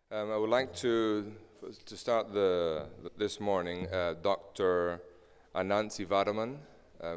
I would like to start this morning, Dr. Anarth Sivarman,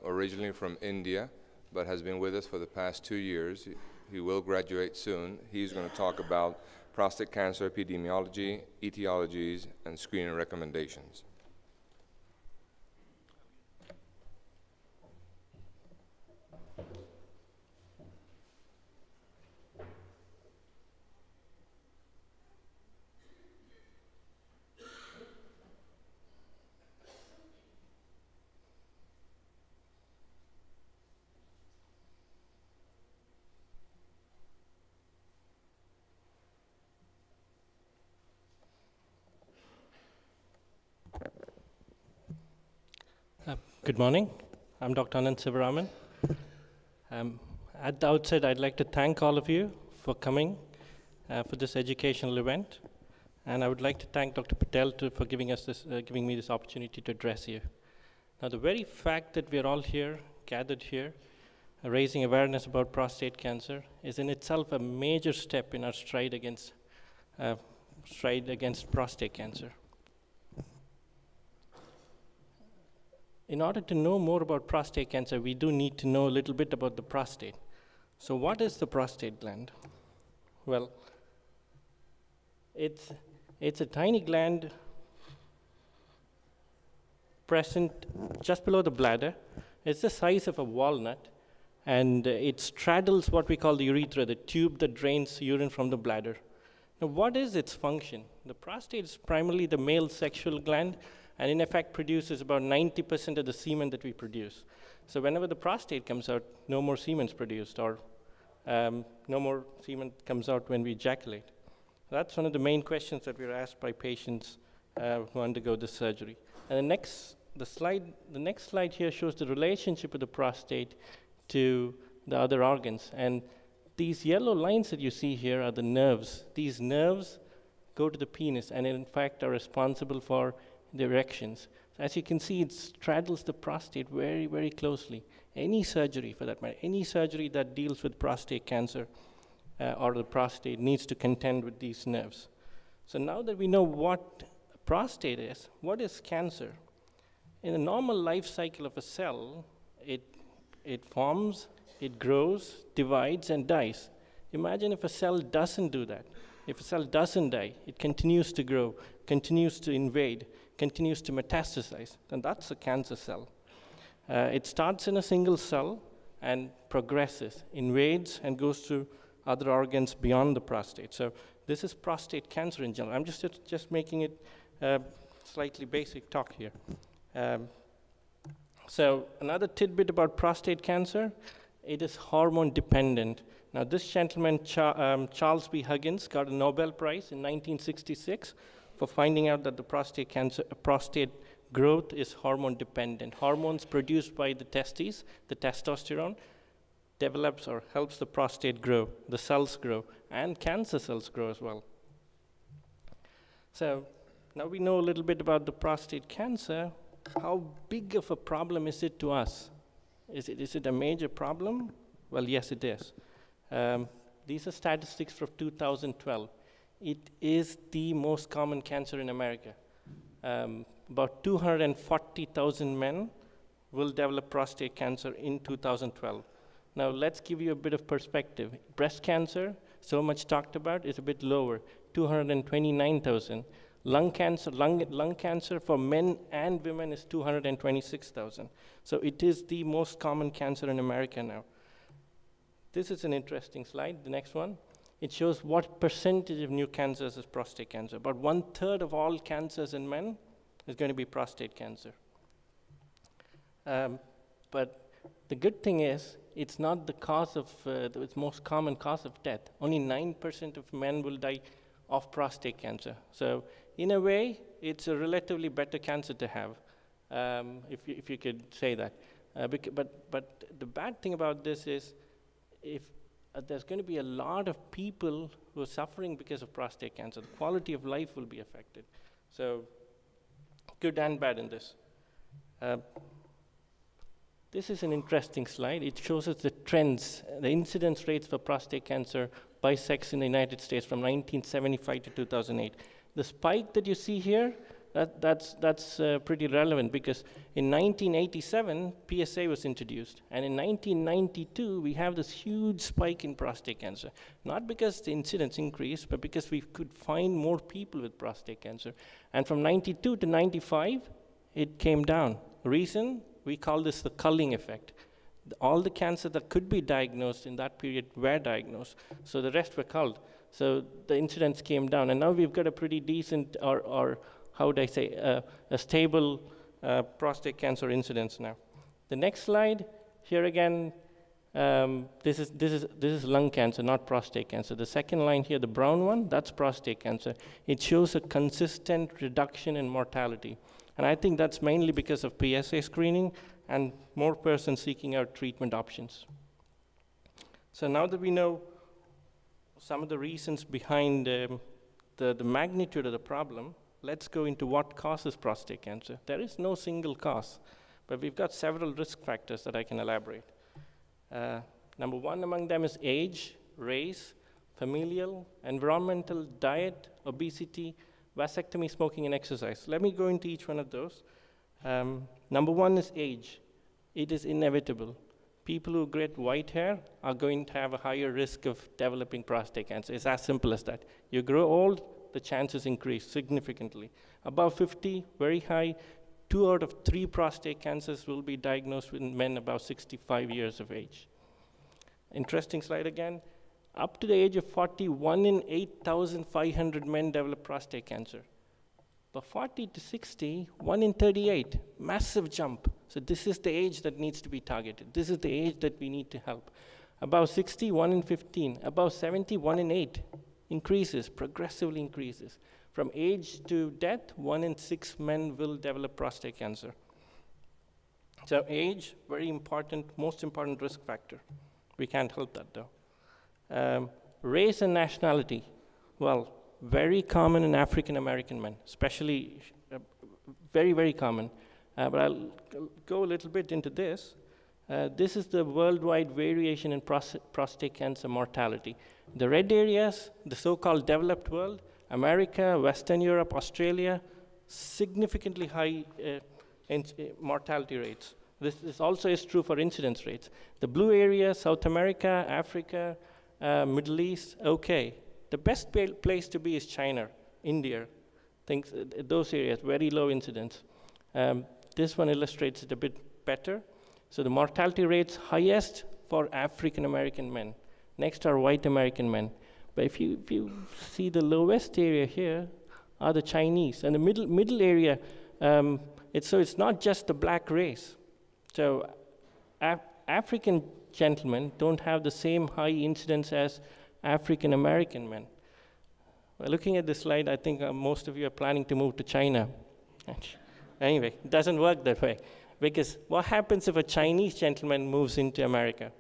originally from India, but has been with us for the past 2 years. He will graduate soon. He's going to talk about prostate cancer epidemiology, etiologies, and screening recommendations. Good morning. I'm Dr. Anarth Sivarman. At the outset, I'd like to thank all of you for coming for this educational event, and I would like to thank Dr. Patel for giving me this opportunity to address you. Now, the very fact that we're all here, gathered here, raising awareness about prostate cancer is in itself a major step in our stride against prostate cancer. In order to know more about prostate cancer, we do need to know a little bit about the prostate. So what is the prostate gland? Well, it's a tiny gland present just below the bladder. It's the size of a walnut, and it straddles what we call the urethra, the tube that drains urine from the bladder. Now, what is its function? The prostate is primarily the male sexual gland, and in effect produces about 90% of the semen that we produce. So whenever the prostate comes out, no more semen is produced, or no more semen comes out when we ejaculate. That's one of the main questions that we're asked by patients who undergo this surgery. And the next slide here shows the relationship of the prostate to the other organs. And these yellow lines that you see here are the nerves. These nerves go to the penis and in fact are responsible for the erections. So as you can see, it straddles the prostate very, very closely. Any surgery, for that matter, any surgery that deals with prostate cancer or the prostate needs to contend with these nerves. So now that we know what prostate is, what is cancer? In the normal life cycle of a cell, it forms, it grows, divides, and dies. Imagine if a cell doesn't do that. If a cell doesn't die, it continues to grow, continues to invade, continues to metastasize, then that's a cancer cell. It starts in a single cell and progresses, invades, and goes to other organs beyond the prostate. So this is prostate cancer in general. I'm just making it slightly basic talk here. So another tidbit about prostate cancer, it is hormone dependent. Now this gentleman, Charles B. Huggins, got a Nobel Prize in 1966 for finding out that the prostate growth is hormone dependent. Hormones produced by the testes, the testosterone, develops or helps the prostate grow, the cells grow, and cancer cells grow as well. So now we know a little bit about the prostate cancer. How big of a problem is it to us? Is it a major problem? Well, yes, it is. These are statistics from 2012. It is the most common cancer in America. About 240,000 men will develop prostate cancer in 2012. Now, let's give you a bit of perspective. Breast cancer, so much talked about, is a bit lower, 229,000. Lung cancer for men and women is 226,000. So it is the most common cancer in America now. This is an interesting slide, the next one. It shows what percentage of new cancers is prostate cancer. About 1/3 of all cancers in men is going to be prostate cancer. But the good thing is, it's not the cause of, the most common cause of death. Only 9% of men will die of prostate cancer. So in a way, it's a relatively better cancer to have, if you could say that. But the bad thing about this is, if there's going to be a lot of people who are suffering because of prostate cancer, the quality of life will be affected. So good and bad in this. This is an interesting slide. It shows us the trends, the incidence rates for prostate cancer by sex in the United States from 1975 to 2008. The spike that you see here, that's pretty relevant because in 1987, PSA was introduced. And in 1992, we have this huge spike in prostate cancer. Not because the incidence increased, but because we could find more people with prostate cancer. And from 92 to 95, it came down. Reason? We call this the culling effect. All the cancer that could be diagnosed in that period were diagnosed. So the rest were culled. So the incidence came down. And now we've got a pretty decent, or how would I say, a stable prostate cancer incidence now. The next slide, here again, this is lung cancer, not prostate cancer. The second line here, the brown one, that's prostate cancer. It shows a consistent reduction in mortality. And I think that's mainly because of PSA screening and more persons seeking out treatment options. So now that we know some of the reasons behind the magnitude of the problem, let's go into what causes prostate cancer. There is no single cause, but we've got several risk factors that I can elaborate. Number one among them is age, race, familial, environmental, diet, obesity, vasectomy, smoking, and exercise. Let me go into each one of those. Number one is age. It is inevitable. People who get white hair are going to have a higher risk of developing prostate cancer. It's as simple as that. You grow old, the chances increase significantly. Above 50, very high. 2 out of 3 prostate cancers will be diagnosed in men above 65 years of age. Interesting slide again. Up to the age of 40, 1 in 8,500 men develop prostate cancer. But 40 to 60, 1 in 38, massive jump. So this is the age that needs to be targeted. This is the age that we need to help. Above 60, 1 in 15. Above 70, 1 in 8. Increases, progressively increases. From age to death, 1 in 6 men will develop prostate cancer. So age, very important, most important risk factor. We can't help that though. Race and nationality, well, very common in African American men, especially very, very common. But I'll go a little bit into this. This is the worldwide variation in prostate cancer mortality. The red areas, the so-called developed world, America, Western Europe, Australia, significantly high mortality rates. This also is true for incidence rates. The blue area, South America, Africa, Middle East, okay. The best place to be is China, India, those areas, very low incidence. This one illustrates it a bit better. So the mortality rates highest for African American men. Next are white American men. But if you see the lowest area here are the Chinese. And the middle area, it's not just the black race. So African gentlemen don't have the same high incidence as African American men. Well, looking at this slide, I think most of you are planning to move to China. Anyway, it doesn't work that way. Because what happens if a Chinese gentleman moves into America?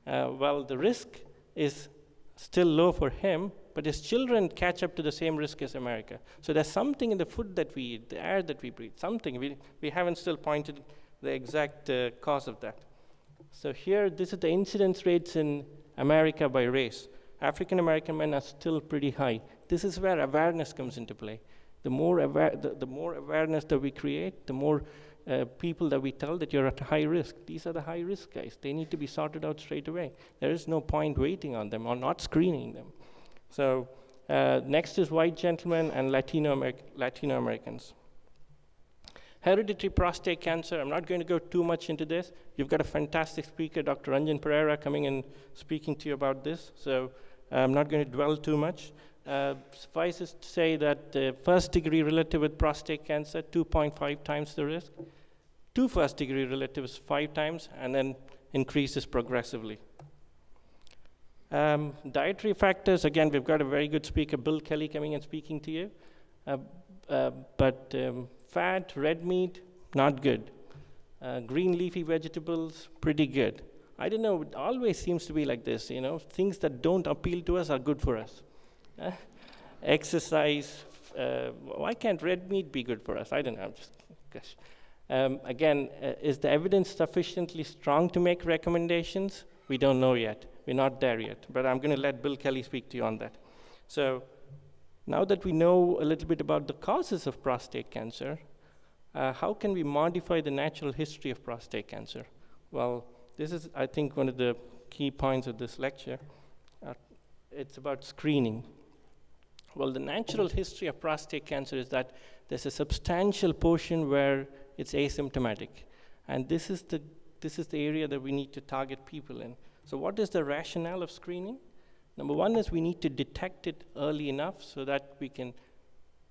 Well, the risk is still low for him, but his children catch up to the same risk as America. So there's something in the food that we eat, the air that we breathe, something. We haven't still pointed the exact cause of that. So here, this is the incidence rates in America by race. African American men are still pretty high. This is where awareness comes into play. The more awareness that we create, the more people that we tell that you're at high risk. These are the high risk guys. They need to be sorted out straight away. There is no point waiting on them or not screening them. So next is white gentlemen and Latino Americans. Hereditary prostate cancer, I'm not going to go too much into this. You've got a fantastic speaker, Dr. Ranjan Pereira, coming and speaking to you about this. So I'm not going to dwell too much. Suffice it to say that first-degree relative with prostate cancer, 2.5 times the risk. 2 first-degree relatives, 5 times, and then increases progressively. Dietary factors, again, we've got a very good speaker, Bill Kelly, coming and speaking to you. But fat, red meat, not good. Green leafy vegetables, pretty good. I don't know, it always seems to be like this, you know. Things that don't appeal to us are good for us. Exercise, why can't red meat be good for us? I don't know, gosh. Again, is the evidence sufficiently strong to make recommendations? We don't know yet. we're not there yet. But I'm going to let Bill Kelly speak to you on that. So now that we know a little bit about the causes of prostate cancer, how can we modify the natural history of prostate cancer? Well, this is, I think, one of the key points of this lecture. It's about screening. Well, the natural history of prostate cancer is that there's a substantial portion where it's asymptomatic. And this is the area that we need to target people in. So what is the rationale of screening? Number one is we need to detect it early enough so that we can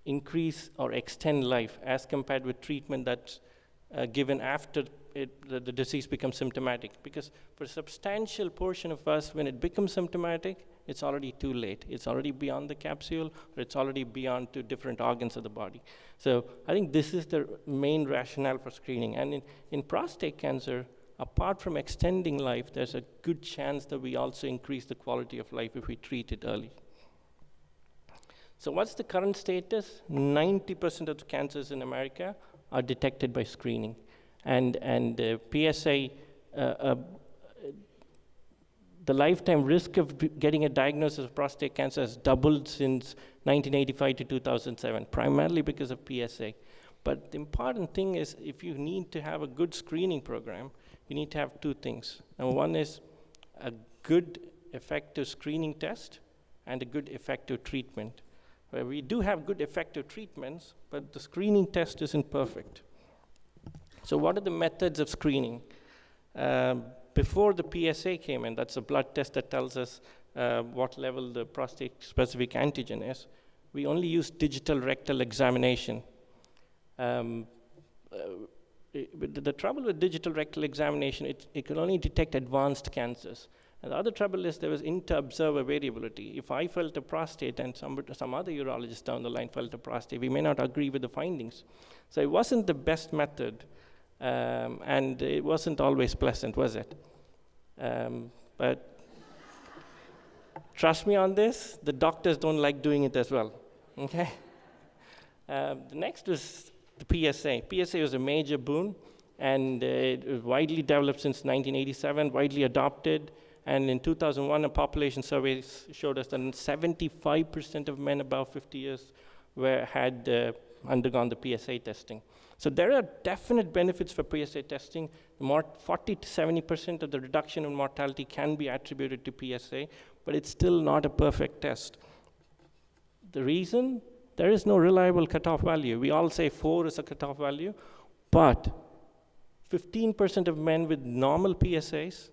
increase or extend life as compared with treatment that's given after the disease becomes symptomatic. Because for a substantial portion of us, when it becomes symptomatic, it's already too late. It's already beyond the capsule, or it's already beyond to different organs of the body. So I think this is the main rationale for screening. And in prostate cancer, apart from extending life, there's a good chance that we also increase the quality of life if we treat it early. So what's the current status? 90% of the cancers in America are detected by screening. And PSA, the lifetime risk of getting a diagnosis of prostate cancer has doubled since 1985 to 2007, primarily because of PSA. But the important thing is, if you need to have a good screening program, you need to have two things. Number one is a good, effective screening test and a good, effective treatment. Where we do have good, effective treatments, but the screening test isn't perfect. So what are the methods of screening? Before the PSA came in, that's a blood test that tells us what level the prostate-specific antigen is, we only use digital rectal examination. The trouble with digital rectal examination, it can only detect advanced cancers. And the other trouble is there was inter-observer variability. If I felt a prostate and some other urologist down the line felt a prostate, we may not agree with the findings. So it wasn't the best method, and it wasn't always pleasant, was it? But trust me on this, the doctors don't like doing it as well, okay? The next was the PSA. PSA was a major boon, and it was widely developed since 1987, widely adopted. And in 2001, a population survey showed us that 75% of men above 50 years had undergone the PSA testing. So there are definite benefits for PSA testing. 40 to 70% of the reduction in mortality can be attributed to PSA, but it's still not a perfect test. The reason? There is no reliable cutoff value. We all say 4 is a cutoff value, but 15% of men with normal PSAs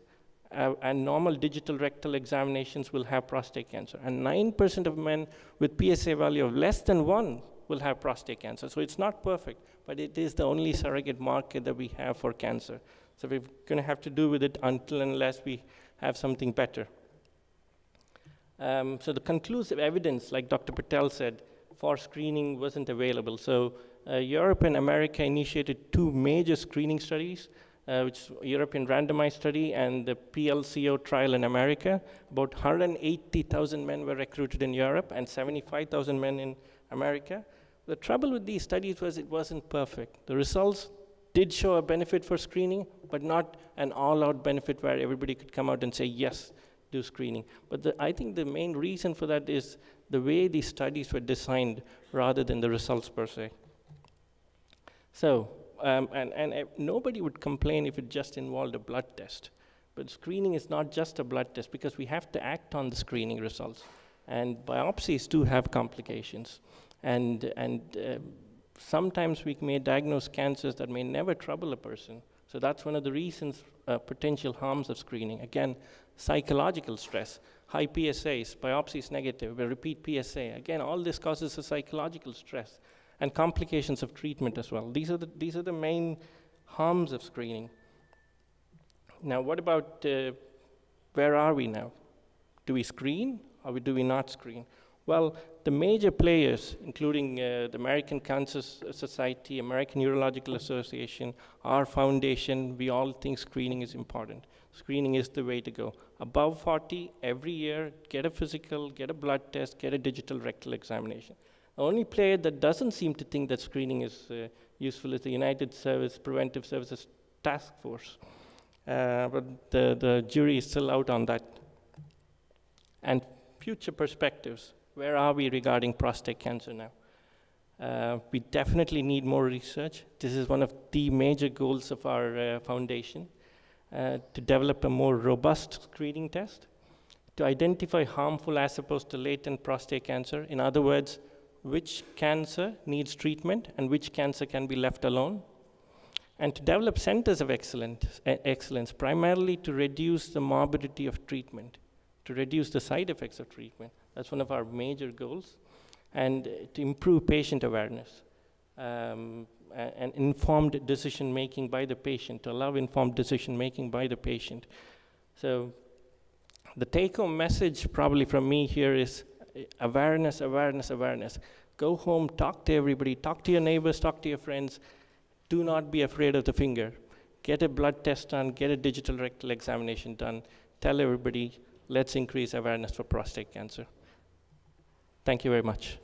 and normal digital rectal examinations will have prostate cancer. And 9% of men with PSA value of less than 1 will have prostate cancer. So it's not perfect, but it is the only surrogate marker that we have for cancer. So we're going to have to do with it until and unless we have something better. So the conclusive evidence, like Dr. Patel said, for screening wasn't available. So Europe and America initiated 2 major screening studies, which is European randomized study and the PLCO trial in America. About 180,000 men were recruited in Europe and 75,000 men in America. The trouble with these studies was it wasn't perfect. The results did show a benefit for screening, but not an all-out benefit where everybody could come out and say, yes, do screening. But I think the main reason for that is the way these studies were designed rather than the results per se. So, nobody would complain if it just involved a blood test. But screening is not just a blood test because we have to act on the screening results. And biopsies do have complications. And sometimes we may diagnose cancers that may never trouble a person. So that's one of the reasons, potential harms of screening. Again, psychological stress, high PSAs, biopsies negative, a repeat PSA. Again, all this causes a psychological stress and complications of treatment as well. These are the main harms of screening. Now, what about where are we now? Do we screen or do we not screen? Well, the major players, including the American Cancer Society, American Urological Association, our foundation, we all think screening is important. Screening is the way to go. Above 40, every year, get a physical, get a blood test, get a digital rectal examination. The only player that doesn't seem to think that screening is useful is the United Preventive Services Task Force. But the jury is still out on that. And future perspectives, where are we regarding prostate cancer now? We definitely need more research. This is one of the major goals of our foundation, to develop a more robust screening test, to identify harmful as opposed to latent prostate cancer. In other words, which cancer needs treatment and which cancer can be left alone. And to develop centers of excellence, primarily to reduce the morbidity of treatment, to reduce the side effects of treatment. That's one of our major goals. And to improve patient awareness and informed decision-making by the patient, to allow informed decision-making by the patient. So the take-home message probably from me here is awareness, awareness, awareness. Go home, talk to everybody, talk to your neighbors, talk to your friends. Do not be afraid of the finger. Get a blood test done, get a digital rectal examination done. Tell everybody, let's increase awareness for prostate cancer. Thank you very much.